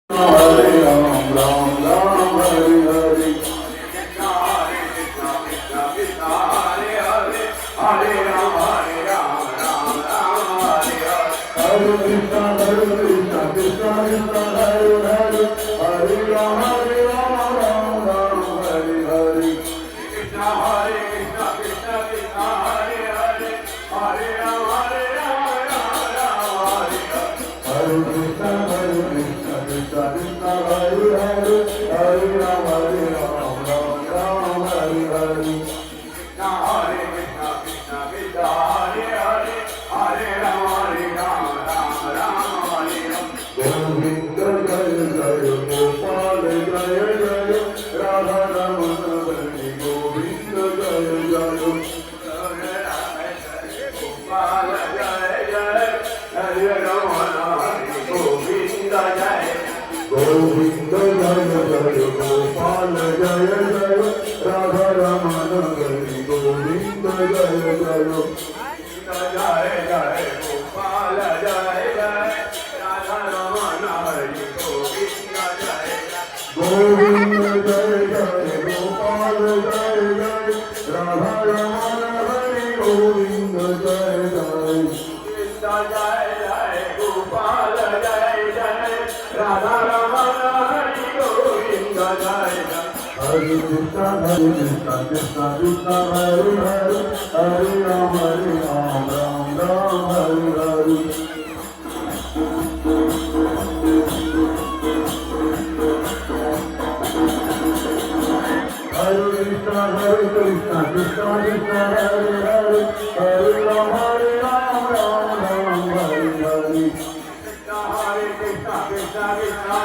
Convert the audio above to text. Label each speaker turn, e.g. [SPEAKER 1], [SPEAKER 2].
[SPEAKER 1] Hare Ram, Ram Ram, Hare Hare.
[SPEAKER 2] Hare Krishna, Krishna Krishna, Hare Hare, Hare Ram, Ram Ram, Hare Hare.
[SPEAKER 1] Hare Krishna, Krishna Krishna, Hare Hare, Hare Ram, Ram Ram, Hare Hare.
[SPEAKER 2] Krishna, Hare Krishna, Krishna Krishna, Hare Hare, Hare Ram, Ram Ram, Hare Hare.
[SPEAKER 1] Hare Krishna, Krishna Krishna, Hare Hare, Hare Ram, Ram Ram, Hare Hare.
[SPEAKER 2] Krishna, Hare Krishna, Krishna Krishna, Hare Hare, Hare Ram, Ram Ram, Hare Hare.
[SPEAKER 1] Govinda Jaya Jaya, Gopal Jaya Jaya, Radha Ramana Bani Govinda Jaya Jaya.
[SPEAKER 2] Gopal Jai Jai, Hare Ramana Hare Govinda Jai.
[SPEAKER 1] Govinda Jaya Jaya, Gopal Jaya Jaya, Radha Ramana Bani Govinda Jaya Jaya.
[SPEAKER 2] Jai Jai Gopal Jai Jai, Radha Ramana Hare Govinda Jai.
[SPEAKER 1] Govinda Jaya Jaya, Gopal Jaya Jaya, Radha Ramana Bani Govinda Jaya Jaya.
[SPEAKER 2] Govinda Jai Jai Gopal Jai Jai, Radha Ramana Hare Govinda Jai Jai.
[SPEAKER 1] Hare Krishna, Krishna Krishna, Hare Hare, Hare Ram, Ram Ram, Hare Hare. Hare Krishna, Krishna Krishna, Hare Hare, Hare Ram, Ram Ram, Hare Hare.
[SPEAKER 2] Krishna, Hare Krishna, Krishna Krishna,